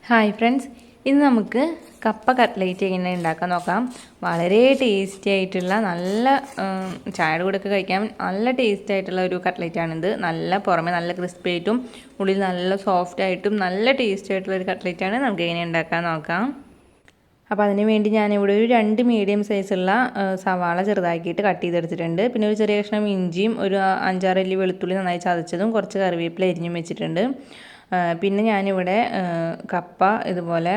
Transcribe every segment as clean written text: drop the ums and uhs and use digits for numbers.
Hi friends, ഇന്ന് നമുക്ക് കപ്പ കട്ട്ലേറ്റ് എങ്ങനെ ഉണ്ടാക്കാൻ നോക്കാം. വളരെ ടേസ്റ്റി ആയിട്ടുള്ള നല്ല ചായയുടെ കൂടെയൊക്കെ കഴിക്കാൻ നല്ല ടേസ്റ്റി ആയിട്ടുള്ള ഒരു കട്ട്ലേറ്റാണിത്. നല്ല പുറമെ നല്ല ക്രിസ്പി ആയിട്ടും ഉള്ളിൽ നല്ല സോഫ്റ്റ് ആയിട്ടും നല്ല ടേസ്റ്റി ആയിട്ടുള്ള ഒരു കട്ട്ലേറ്റാണ്. നമുക്ക് എങ്ങനെ ഉണ്ടാക്കാൻ നോക്കാം. അപ്പോൾ അതിന് വേണ്ടി ഞാനിവിടെ ഒരു 2 മീഡിയം സൈസുള്ള സവാള ചെറുതാക്കിയിട്ട് കട്ട് ചെയ്തെടുത്തിട്ടുണ്ട്. പിന്നെ ഒരു ചെറിയ കഷ്ണം ഇഞ്ചിയും ഒരു 5-6 അല്ലി വെളുത്തുള്ളി നന്നായി ചതച്ചതും കുറച്ച് കറിവേപ്പില അരിഞ്ഞും വെച്ചിട്ടുണ്ട്. പിന്നെ ഞാനിവിടെ കപ്പ ഇതുപോലെ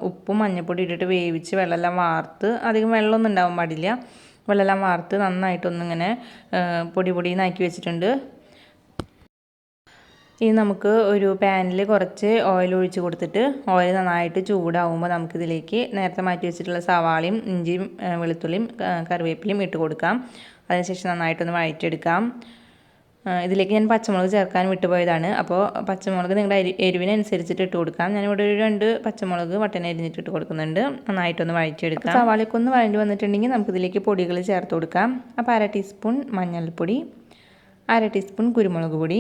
ഉപ്പും മഞ്ഞൾപ്പൊടി ഇട്ടിട്ട് വേവിച്ച് വെള്ളമെല്ലാം വാർത്ത്, അധികം വെള്ളമൊന്നും ഉണ്ടാവാൻ പാടില്ല, വെള്ളമെല്ലാം വാർത്ത് നന്നായിട്ടൊന്നിങ്ങനെ പൊടി പൊടിയെന്നാക്കി വെച്ചിട്ടുണ്ട്. ഇനി നമുക്ക് ഒരു പാനിൽ കുറച്ച് ഓയിൽ ഒഴിച്ച് കൊടുത്തിട്ട് ഓയിൽ നന്നായിട്ട് ചൂടാവുമ്പോൾ നമുക്കിതിലേക്ക് നേരത്തെ മാറ്റി വെച്ചിട്ടുള്ള സവാളയും ഇഞ്ചിയും വെളുത്തുള്ളിയും കറിവേപ്പിലയും ഇട്ട് കൊടുക്കാം. അതിനുശേഷം നന്നായിട്ടൊന്ന് വഴറ്റിയെടുക്കാം. ഇതിലേക്ക് ഞാൻ പച്ചമുളക് ചേർക്കാൻ വിട്ടുപോയതാണ്. അപ്പോൾ പച്ചമുളക് നിങ്ങളുടെ എരിവിനനുസരിച്ചിട്ട് ഇട്ട് കൊടുക്കാം. ഞാനിവിടെ ഒരു 2 പച്ചമുളക് വട്ടനെ അരിഞ്ഞിട്ട് ഇട്ട് കൊടുക്കുന്നുണ്ട്. നന്നായിട്ടൊന്ന് വഴറ്റിയെടുക്കാം. സവാളയ്ക്കൊന്ന് വഴണ്ടി വന്നിട്ടുണ്ടെങ്കിൽ നമുക്കിതിലേക്ക് പൊടികൾ ചേർത്ത് കൊടുക്കാം. അപ്പോൾ 1/2 ടീസ്പൂൺ മഞ്ഞൾപ്പൊടി, 1/2 ടീസ്പൂൺ കുരുമുളക് പൊടി,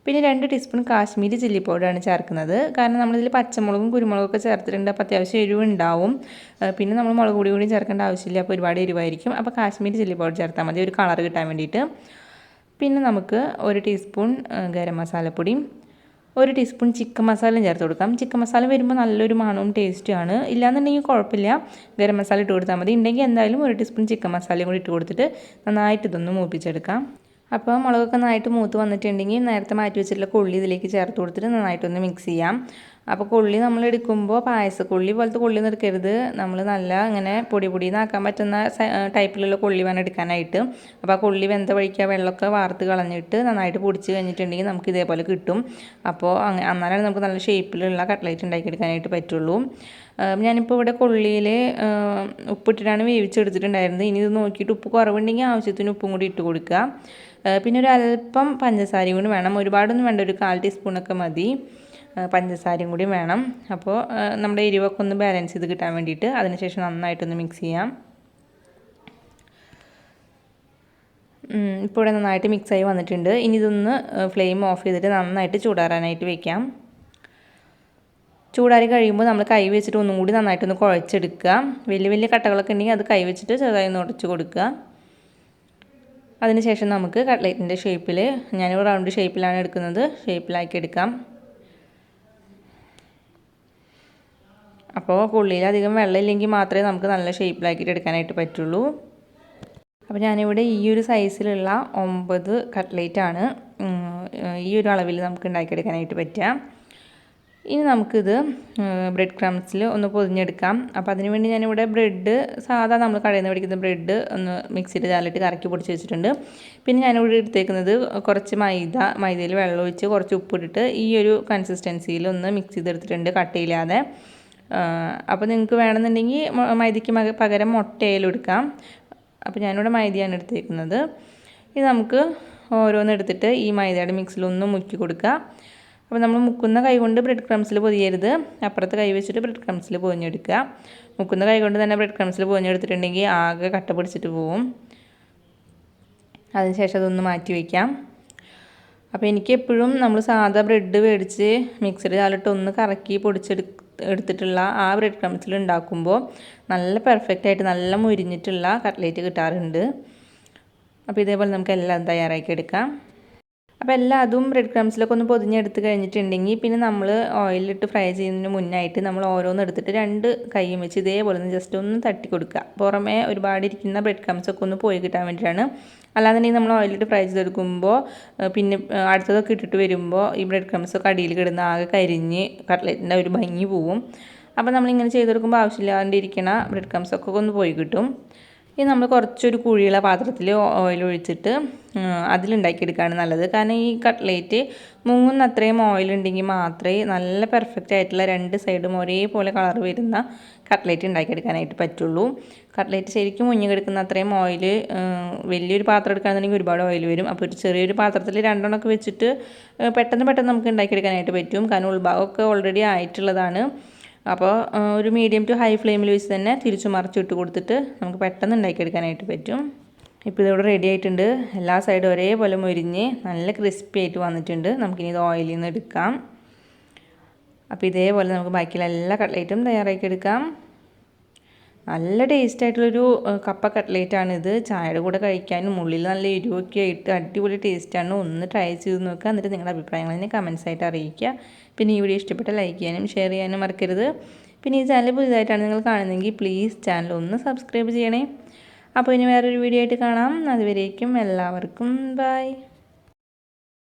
പിന്നെ 2 ടീസ്പൂൺ കാശ്മീരി ചില്ലി പൗഡറാണ് ചേർക്കുന്നത്. കാരണം നമ്മളിതിൽ പച്ചമുളകും കുരുമുളകൊക്കെ ചേർത്തിട്ടുണ്ട്. അപ്പോൾ അത്യാവശ്യം എരിവുണ്ടാവും. പിന്നെ നമ്മൾ മുളക് പൊടി കൂടി ചേർക്കേണ്ട ആവശ്യമില്ല, അപ്പോൾ ഒരുപാട് എരിവായിരിക്കും. അപ്പോൾ കാശ്മീരി ചില്ലി പൗഡർ ചേർത്താൽ മതി, ഒരു കളർ കിട്ടാൻ വേണ്ടിയിട്ട്. പിന്നെ നമുക്ക് 1 ടീസ്പൂൺ ഗരം മസാലപ്പൊടിയും 1 ടീസ്പൂൺ ചിക്കൻ മസാലയും ചേർത്ത് കൊടുക്കാം. ചിക്കൻ മസാല വരുമ്പോൾ നല്ലൊരു മണവും ടേസ്റ്റുമാണ്. ഇല്ലാന്നുണ്ടെങ്കിൽ കുഴപ്പമില്ല, ഗരം മസാല ഇട്ട് കൊടുത്താൽ മതി. ഉണ്ടെങ്കിൽ എന്തായാലും 1 ടീസ്പൂൺ ചിക്കൻ മസാലയും കൂടി ഇട്ട് കൊടുത്തിട്ട് നന്നായിട്ട് ഇതൊന്ന് മൂപ്പിച്ചെടുക്കാം. അപ്പോൾ മുളകൊക്കെ നന്നായിട്ട് മൂത്ത് വന്നിട്ടുണ്ടെങ്കിൽ നേരത്തെ മാറ്റി വെച്ചിട്ടുള്ള കൊള്ളി ഇതിലേക്ക് ചേർത്ത് കൊടുത്തിട്ട് നന്നായിട്ടൊന്ന് മിക്സ് ചെയ്യാം. അപ്പോൾ കൊള്ളി നമ്മൾ എടുക്കുമ്പോൾ പായസക്കൊള്ളി പോലത്തെ കൊള്ളിയൊന്നും എടുക്കരുത്. നമ്മൾ നല്ല ഇങ്ങനെ പൊടി പൊടിയെന്നാക്കാൻ പറ്റുന്ന ടൈപ്പിലുള്ള കൊള്ളി വേണം എടുക്കാനായിട്ട്. അപ്പോൾ ആ കൊള്ളി വെന്ത വഴിക്കുക വെള്ളമൊക്കെ വാർത്ത് കളഞ്ഞിട്ട് നന്നായിട്ട് പൊടിച്ച് കഴിഞ്ഞിട്ടുണ്ടെങ്കിൽ നമുക്ക് ഇതേപോലെ കിട്ടും. അപ്പോൾ അന്നാലാണ് നമുക്ക് നല്ല ഷേപ്പിലുള്ള കട്ട്ലേറ്റ് ഉണ്ടാക്കിയെടുക്കാനായിട്ട് പറ്റുള്ളൂ. ഞാനിപ്പോൾ ഇവിടെ കൊള്ളിയിൽ ഉപ്പിട്ടിട്ടാണ് വേവിച്ചെടുത്തിട്ടുണ്ടായിരുന്നത്. ഇനി ഇത് നോക്കിയിട്ട് ഉപ്പ് കുറവുണ്ടെങ്കിൽ ആവശ്യത്തിന് ഉപ്പും കൂടി ഇട്ട് കൊടുക്കുക. പിന്നെ ഒരു അല്പം പഞ്ചസാരയും കൂടി വേണം. ഒരുപാടൊന്നും വേണ്ട, ഒരു 1/4 ടീസ്പൂണൊക്കെ മതി. പഞ്ചസാരയും കൂടി വേണം. അപ്പോൾ നമ്മുടെ എരിവൊക്കെ ഒന്ന് ബാലൻസ് ചെയ്ത് കിട്ടാൻ വേണ്ടിയിട്ട്. അതിനുശേഷം നന്നായിട്ടൊന്ന് മിക്സ് ചെയ്യാം. ഇപ്പോൾ ഇവിടെ നന്നായിട്ട് മിക്സായി വന്നിട്ടുണ്ട്. ഇനി ഇതൊന്ന് ഫ്ലെയിം ഓഫ് ചെയ്തിട്ട് നന്നായിട്ട് ചൂടാറാനായിട്ട് വെക്കാം. ചൂടാറി കഴിയുമ്പോൾ നമ്മൾ കൈ വെച്ചിട്ട് ഒന്നും കൂടി നന്നായിട്ടൊന്ന് കുഴച്ചെടുക്കുക. വലിയ വലിയ കട്ടകളൊക്കെ ഉണ്ടെങ്കിൽ അത് കൈ വെച്ചിട്ട് ചെറുതായി ഒന്ന് ഉടച്ച് കൊടുക്കുക. അതിനുശേഷം നമുക്ക് കട്ട്ലേറ്റിൻ്റെ ഷേപ്പിൽ, ഞാനിവിടെ റൗണ്ട് ഷേപ്പിലാണ് എടുക്കുന്നത്, ഷേപ്പിലാക്കി എടുക്കാം. അപ്പോൾ കൊള്ളിയിൽ അധികം വെള്ളമില്ലെങ്കിൽ മാത്രമേ നമുക്ക് നല്ല ഷേപ്പിലാക്കിയിട്ട് എടുക്കാനായിട്ട് പറ്റുള്ളൂ. അപ്പോൾ ഞാനിവിടെ ഈ ഒരു സൈസിലുള്ള 9 കട്ട്ലേറ്റാണ് ഈ ഒരു അളവിൽ നമുക്ക് ഉണ്ടാക്കിയെടുക്കാനായിട്ട് പറ്റുക. ഇനി നമുക്കിത് ബ്രെഡ് ക്രംസിൽ ഒന്ന് പൊതിഞ്ഞെടുക്കാം. അപ്പോൾ അതിനുവേണ്ടി ഞാനിവിടെ ബ്രെഡ് സാധാ നമ്മൾ കടയിൽ നിന്ന് മേടിക്കുന്ന ബ്രെഡ് ഒന്ന് മിക്സിയിൽ ജാലിട്ട് കറക്കി പൊടിച്ച് വെച്ചിട്ടുണ്ട്. പിന്നെ ഞാനിവിടെ എടുത്തേക്കുന്നത് കുറച്ച് മൈദയിൽ വെള്ളം ഒഴിച്ച് കുറച്ച് ഉപ്പിട്ടിട്ട് ഈ ഒരു കൺസിസ്റ്റൻസിയിൽ ഒന്ന് മിക്സ് ചെയ്തെടുത്തിട്ടുണ്ട്, കട്ടയില്ലാതെ. അപ്പോൾ നിങ്ങൾക്ക് വേണമെന്നുണ്ടെങ്കിൽ മൈദയ്ക്ക് പകരം മുട്ടയിലും എടുക്കാം. അപ്പോൾ ഞാനിവിടെ മൈദയാണ് എടുത്തേക്കുന്നത്. ഇത് നമുക്ക് ഓരോന്നെടുത്തിട്ട് ഈ മൈദയുടെ മിക്സിലൊന്ന് മുക്കി കൊടുക്കുക. അപ്പോൾ നമ്മൾ മുക്കുന്ന കൈ കൊണ്ട് ബ്രെഡ് ക്രംസിൽ പൊതിയരുത്, അപ്പുറത്ത് കൈ വെച്ചിട്ട് ബ്രെഡ് ക്രംസിൽ പൊതിഞ്ഞെടുക്കുക. മുക്കുന്ന കൈ കൊണ്ട് തന്നെ ബ്രെഡ് ക്രംസിൽ പൊതിഞ്ഞെടുത്തിട്ടുണ്ടെങ്കിൽ ആകെ കട്ട പിടിച്ചിട്ട് പോവും. അതിനുശേഷം അതൊന്ന് മാറ്റി വയ്ക്കാം. അപ്പോൾ എനിക്ക് എപ്പോഴും നമ്മൾ സാധാ ബ്രെഡ് മേടിച്ച് മിക്സിയുടെ ജാലിട്ട് ഒന്ന് കറക്കി എടുത്തിട്ടുള്ള ആ ബ്രെഡ് ക്രംസിൽ ഉണ്ടാക്കുമ്പോൾ നല്ല പെർഫെക്റ്റായിട്ട് നല്ല മുരിഞ്ഞിട്ടുള്ള കട്ട്ലേറ്റ് കിട്ടാറുണ്ട്. അപ്പോൾ ഇതേപോലെ നമുക്ക് എല്ലാം തയ്യാറാക്കി എടുക്കാം. അപ്പോൾ എല്ലാം അതും ബ്രെഡ് ക്രംസിലൊക്കെ ഒന്ന് പൊതിഞ്ഞെടുത്ത് കഴിഞ്ഞിട്ടുണ്ടെങ്കിൽ പിന്നെ നമ്മൾ ഓയിലിട്ട് ഫ്രൈ ചെയ്യുന്നതിന് മുന്നായിട്ട് നമ്മൾ ഓരോന്ന് എടുത്തിട്ട് 2 കൈയും വെച്ച് ഇതേപോലെ ഒന്ന് ജസ്റ്റ് ഒന്ന് തട്ടി കൊടുക്കുക. പുറമേ ഒരുപാട് ഇരിക്കുന്ന ബ്രെഡ് ക്രംസൊക്കെ ഒന്ന് പോയി കിട്ടാൻ വേണ്ടിയിട്ടാണ്. അല്ലാന്നുണ്ടെങ്കിൽ നമ്മൾ ഓയിലിട്ട് ഫ്രൈ ചെയ്തെടുക്കുമ്പോൾ പിന്നെ അടുത്തതൊക്കെ ഇട്ടിട്ട് വരുമ്പോൾ ഈ ബ്രെഡ് ക്രംസൊക്കെ അടിയിൽ കിടന്ന് ആകെ കരിഞ്ഞ് കട്ട്ലേറ്റിൻ്റെ ഒരു ഭംഗി പോവും. അപ്പോൾ നമ്മളിങ്ങനെ ചെയ്തെടുക്കുമ്പോൾ ആവശ്യമില്ലാണ്ടിരിക്കണ ബ്രെഡ് ക്രംസൊക്കെ ഒന്ന് പോയി കിട്ടും. ഇനി നമ്മൾ കുറച്ചൊരു കുഴിയുള്ള പാത്രത്തിൽ ഓയിൽ ഒഴിച്ചിട്ട് അതിലുണ്ടാക്കിയെടുക്കുകയാണ് നല്ലത്. കാരണം ഈ കട്ട്ലേറ്റ് മുങ്ങുന്ന അത്രയും ഓയിൽ ഉണ്ടെങ്കിൽ മാത്രമേ നല്ല പെർഫെക്റ്റ് ആയിട്ടുള്ള 2 സൈഡും ഒരേപോലെ കളർ വരുന്ന കട്ട്ലേറ്റ് ഉണ്ടാക്കിയെടുക്കാനായിട്ട് പറ്റുള്ളൂ. കട്ട്ലേറ്റ് ശരിക്കും മുങ്ങി കിടക്കുന്ന അത്രയും ഓയിൽ, വലിയൊരു പാത്രം എടുക്കുകയാണെന്നുണ്ടെങ്കിൽ ഒരുപാട് ഓയിൽ വരും. അപ്പോൾ ഒരു ചെറിയൊരു പാത്രത്തിൽ 2 എണ്ണമൊക്കെ വെച്ചിട്ട് പെട്ടെന്ന് നമുക്ക് ഉണ്ടാക്കിയെടുക്കാനായിട്ട് പറ്റും. കാരണം ഉൾഭാഗമൊക്കെ ഓൾറെഡി ആയിട്ടുള്ളതാണ്. അപ്പോൾ ഒരു മീഡിയം ടു ഹൈ ഫ്ലെയിമിൽ വെച്ച് തന്നെ തിരിച്ചു മറിച്ചിട്ട് കൊടുത്തിട്ട് നമുക്ക് പെട്ടെന്ന് ഉണ്ടാക്കിയെടുക്കാനായിട്ട് പറ്റും. ഇപ്പോൾ ഇതിവിടെ റെഡി ആയിട്ടുണ്ട്. എല്ലാ സൈഡും ഒരേപോലെ മൊരിഞ്ഞ് നല്ല ക്രിസ്പി ആയിട്ട് വന്നിട്ടുണ്ട്. നമുക്കിനി ഇത് ഓയിലിൽ നിന്ന് എടുക്കാം. അപ്പോൾ ഇതേപോലെ നമുക്ക് ബാക്കിയുള്ള എല്ലാ കട്ട്ലേറ്റും തയ്യാറാക്കി എടുക്കാം. നല്ല ടേസ്റ്റായിട്ടുള്ളൊരു കപ്പ കട്ട്ലേറ്റാണിത്. ചായയുടെ കൂടെ കഴിക്കാനും ഉള്ളിൽ നല്ല എരിവൊക്കെ ആയിട്ട് അടിപൊളി ടേസ്റ്റാണ്. ഒന്ന് ട്രൈ ചെയ്ത് നോക്കുക. എന്നിട്ട് നിങ്ങളുടെ അഭിപ്രായങ്ങൾ എന്നെ കമൻസ് ആയിട്ട് അറിയിക്കുക. പിന്നെ ഈ വീഡിയോ ഇഷ്ടപ്പെട്ട ലൈക്ക് ചെയ്യാനും ഷെയർ ചെയ്യാനും മറക്കരുത്. പിന്നെ ഈ ചാനൽ പുതിയതായിട്ടാണ് നിങ്ങൾ കാണുന്നതെങ്കിൽ പ്ലീസ് ചാനൽ ഒന്ന് സബ്സ്ക്രൈബ് ചെയ്യണേ. അപ്പോൾ ഇനി വേറൊരു വീഡിയോ ആയിട്ട് കാണാം. അതുവരേക്കും എല്ലാവർക്കും ബൈ.